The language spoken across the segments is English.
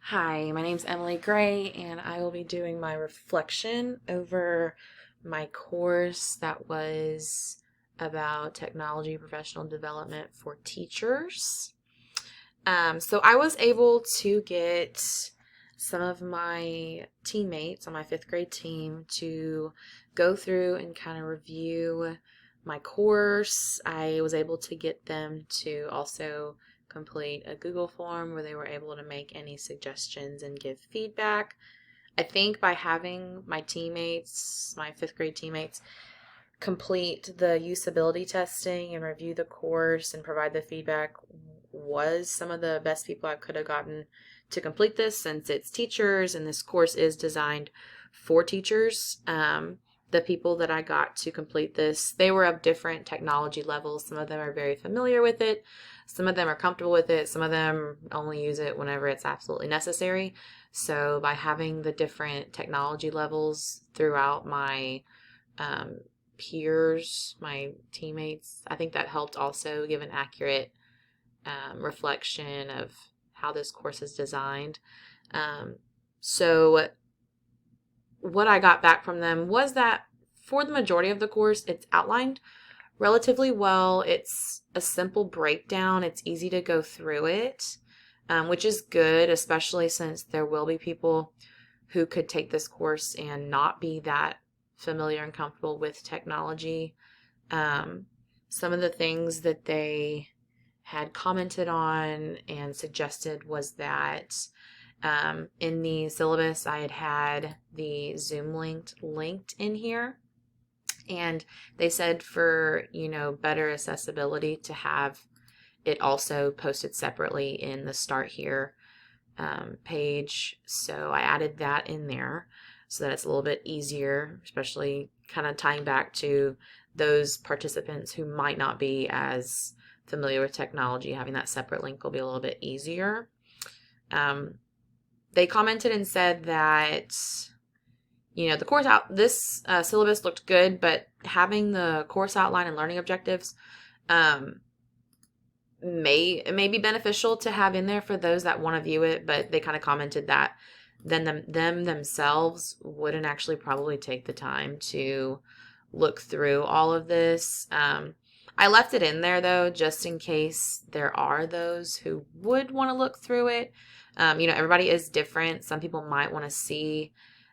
Hi, my name's Emily Gray, and I will be doing my reflection over my course that was about technology professional development for teachers. So I was able to get some of my teammates on my fifth grade team to go through and kind of review my course. I was able to get them to also complete a Google form where they were able to make any suggestions and give feedback. I think by having my teammates, my fifth grade teammates, complete the usability testing and review the course and provide the feedback was some of the best people I could have gotten to complete this, since it's teachers and this course is designed for teachers. The people that I got to complete this, they were of different technology levels. Some of them are very familiar with it. Some of them are comfortable with it. Some of them only use it whenever it's absolutely necessary. So by having the different technology levels throughout my peers, my teammates, I think that helped also give an accurate reflection of how this course is designed. So what I got back from them was that for the majority of the course, it's outlined relatively well. It's a simple breakdown. It's easy to go through it, which is good, especially since there will be people who could take this course and not be that familiar and comfortable with technology. Some of the things that they had commented on and suggested was that in the syllabus I had the Zoom linked in here, and they said for better accessibility to have it also posted separately in the Start Here page. So I added that in there so that it's a little bit easier, especially kind of tying back to those participants who might not be as familiar with technology. Having that separate link will be a little bit easier. They commented and said that the course this syllabus looked good, but having the course outline and learning objectives may be beneficial to have in there for those that want to view it. But they kind of commented that then them themselves wouldn't actually probably take the time to look through all of this. I left it in there though, just in case there are those who would want to look through it. Everybody is different. Some people might want to see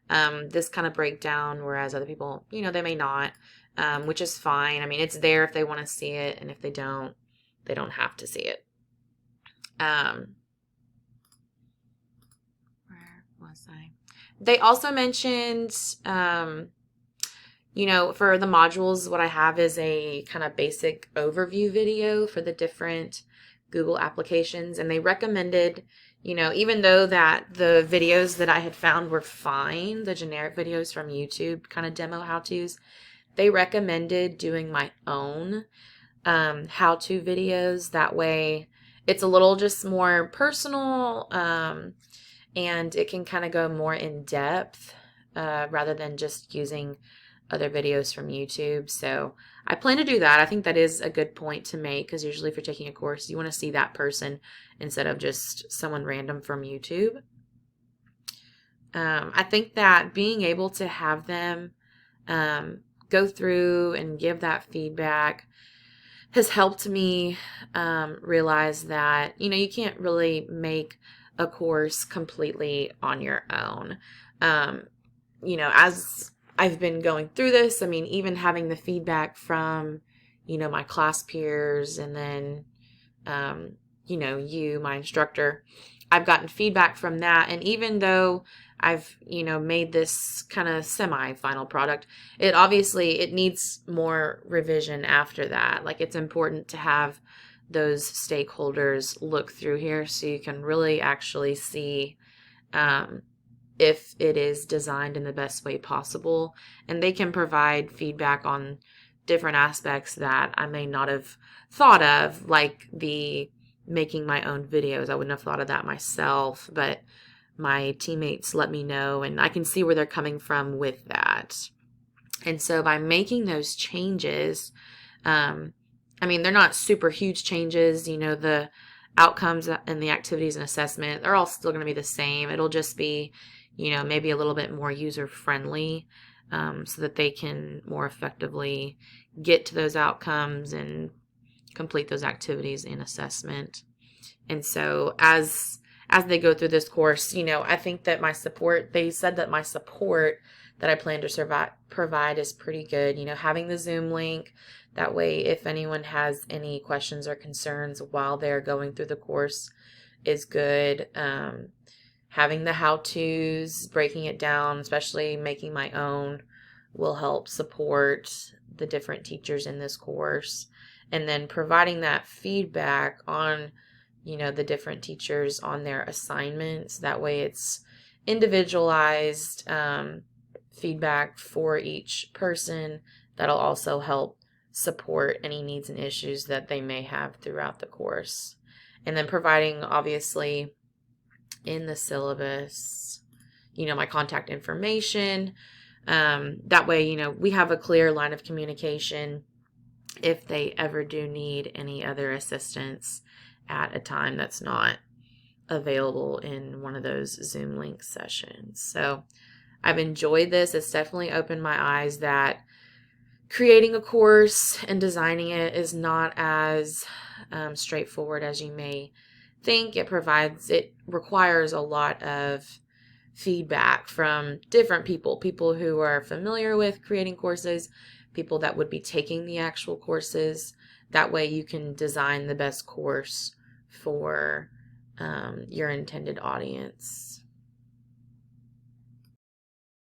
this kind of breakdown, whereas other people, they may not, which is fine. I mean, it's there if they want to see it, and if they don't have to see it. Where was I? They also mentioned, for the modules, what I have is a kind of basic overview video for the different Google applications. And they recommended, even though that the videos that I had found were fine, the generic videos from YouTube, kind of demo how-tos, they recommended doing my own how-to videos. That way it's a little just more personal, and it can kind of go more in depth rather than just using other videos from YouTube. So I plan to do that. I think that is a good point to make, because usually if you're taking a course, you want to see that person instead of just someone random from YouTube. I think that being able to have them go through and give that feedback has helped me realize that, you can't really make a course completely on your own. As I've been going through this, I mean, even having the feedback from, my class peers, and then, you, my instructor, I've gotten feedback from that. And even though I've, made this kind of semi-final product, it needs more revision after that. Like, it's important to have those stakeholders look through here so you can really actually see if it is designed in the best way possible. And they can provide feedback on different aspects that I may not have thought of, like the making my own videos. I wouldn't have thought of that myself, but my teammates let me know, and I can see where they're coming from with that. And so by making those changes, they're not super huge changes. The outcomes and the activities and assessment, they're all still going to be the same. It'll just be, maybe a little bit more user friendly, so that they can more effectively get to those outcomes and complete those activities in assessment. And so as they go through this course, I think that they said that my support that I plan to provide is pretty good. Having the Zoom link, that way if anyone has any questions or concerns while they're going through the course is good. Having the how-tos, breaking it down, especially making my own, will help support the different teachers in this course. And then providing that feedback on the different teachers on their assignments. That way it's individualized feedback for each person that'll also help support any needs and issues that they may have throughout the course. And then providing, obviously, in the syllabus, my contact information. That way, we have a clear line of communication if they ever do need any other assistance at a time that's not available in one of those Zoom link sessions. So I've enjoyed this. It's definitely opened my eyes that creating a course and designing it is not as straightforward as you may think. It requires a lot of feedback from different people who are familiar with creating courses, people that would be taking the actual courses. That way you can design the best course for your intended audience.